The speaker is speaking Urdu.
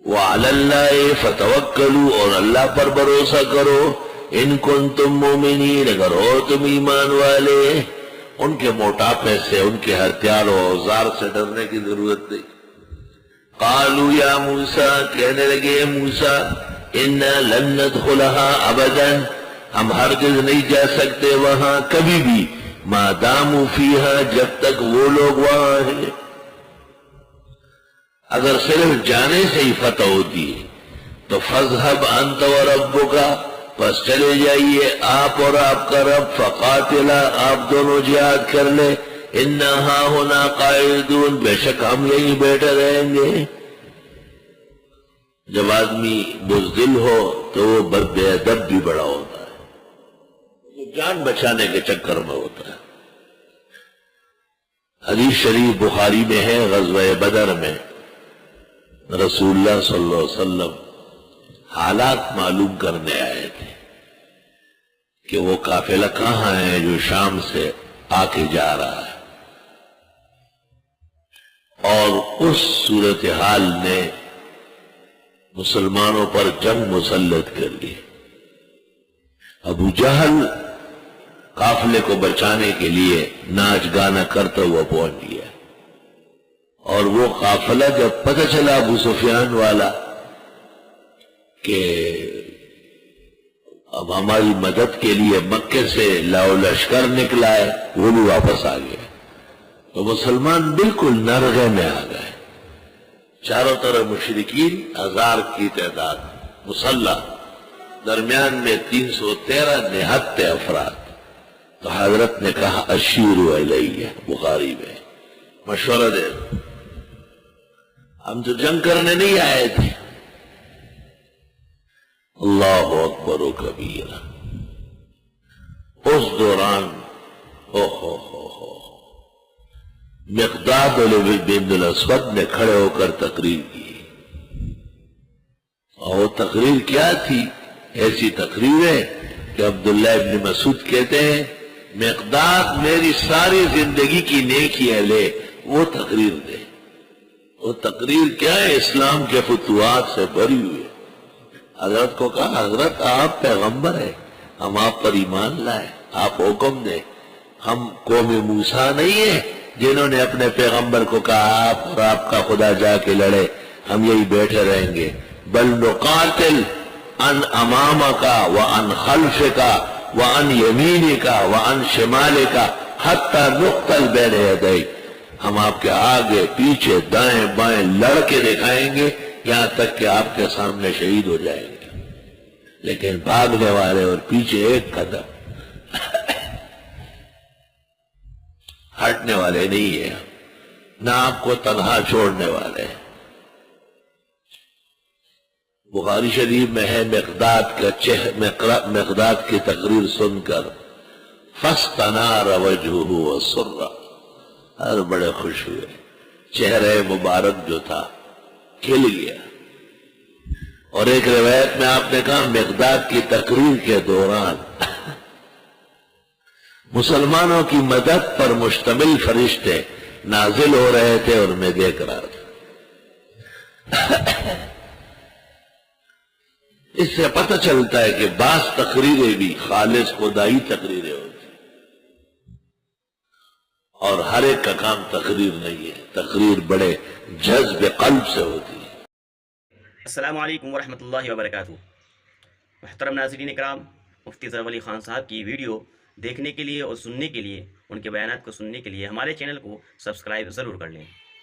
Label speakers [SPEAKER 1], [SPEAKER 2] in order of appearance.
[SPEAKER 1] وعلی اللہ فتوکلوا، اور اللہ پر بھروسہ کرو، ان کنتم مومنین، اگر ہو تم ایمان والے۔ ان کے موٹاپے سے، ان کے ہتھیار و اوزار سے ڈرنے کی ضرورت نہیں۔ قالوا یا موسیٰ، کہنے لگے موسیٰ، انا لن ندخلها ابدا، ہم ہرگز نہیں جا سکتے وہاں کبھی بھی، ما داموا فیہا، جب تک وہ لوگ وہاں ہیں۔ اگر صرف جانے سے ہی فتح ہوتی ہے تو فَاذْهَبْ أَنْتَ وَرَبُّكَ، پس چلے جائیے آپ اور آپ کا رب، فَقَاتِلَا، آپ دونوں جہاد کر لیں، اِنَّا هَاهُنَا قَاعِدُونَ، بے شک ہم یہیں بیٹھے رہیں گے۔ جب آدمی بزدل ہو تو وہ بے ادب بھی بڑا ہوتا ہے، وہ جان بچانے کے چکر میں ہوتا ہے۔ حدیث شریف بخاری میں ہے، غزوہ بدر میں رسول اللہ صلی اللہ علیہ وسلم حالات معلوم کرنے آئے تھے کہ وہ قافلہ کہاں ہے جو شام سے آ کے جا رہا ہے، اور اس صورتحال نے مسلمانوں پر جنگ مسلط کر لی۔ ابو جہل قافلے کو بچانے کے لیے ناچ گانا کرتا ہوا پہنچ گیا، اور وہ قافلہ جب پتہ چلا ابو سفیان والا کہ اب ہماری مدد کے لیے مکے سے لاؤ لشکر نکلا ہے، وہ بھی واپس آ گیا، تو مسلمان بالکل نرغے میں آ گئے۔ چاروں طرف مشرکین، 1000 کی تعداد مسلح، درمیان میں 313 نہتے افراد۔ تو حضرت نے کہا اشیروا الیہ، بخاری میں مشورہ دے، ہم تو جنگ کرنے نہیں آئے تھے۔ اللہ اکبر و کبیرہ۔ اس دوران مقداد بن الاسود نے کھڑے ہو کر تقریر کی، اور وہ تقریر کیا تھی؟ ایسی تقریر ہے کہ عبداللہ ابن مسعود کہتے ہیں مقداد میری ساری زندگی کی نیکیاں لے، وہ تقریر دے۔ وہ تقریر کیا ہے؟ اسلام کے فتوحات سے بھری ہوئی ہے۔ حضرت کو کہا حضرت آپ پیغمبر ہیں، ہم آپ پر ایمان لائے، آپ حکم دیں، ہم قوم موسیٰ نہیں ہیں جنہوں نے اپنے پیغمبر کو کہا آپ اور آپ کا خدا جا کے لڑے، ہم یہی بیٹھے رہیں گے، بل نقاتل عن امامک وعن خلفک وعن یمینک وعن شمالک حتی نقتل بین یدیک، ہم آپ کے آگے پیچھے دائیں بائیں لڑ کے دکھائیں گے یہاں تک کہ آپ کے سامنے شہید ہو جائیں گے، لیکن بھاگنے والے اور پیچھے ایک قدم ہٹنے والے نہیں ہیں، نہ آپ کو تنہا چھوڑنے والے ہیں۔ بخاری شریف میں ہے مقداد کی تقریر سن کر فاستنار وجہہ وسر، اور بڑے خوش ہوئے، چہرے مبارک جو تھا کھل گیا۔ اور ایک روایت میں آپ نے کہا مقداد کی تقریر کے دوران مسلمانوں کی مدد پر مشتمل فرشتے نازل ہو رہے تھے اور میں دیکھ رہا تھا۔ اس سے پتہ چلتا ہے کہ بعض تقریریں بھی خالص خدائی تقریریں ہوتی ہیں، اور ہر ایک کا کام تقریر نہیں ہے، تقریر بڑے جذب قلب سے ہوتی ہے۔
[SPEAKER 2] السلام علیکم ورحمۃ اللہ وبرکاتہ۔ محترم ناظرین اکرام، مفتی ظفر علی خان صاحب کی ویڈیو دیکھنے کے لیے اور سننے کے لیے، ان کے بیانات کو سننے کے لیے ہمارے چینل کو سبسکرائب ضرور کر لیں۔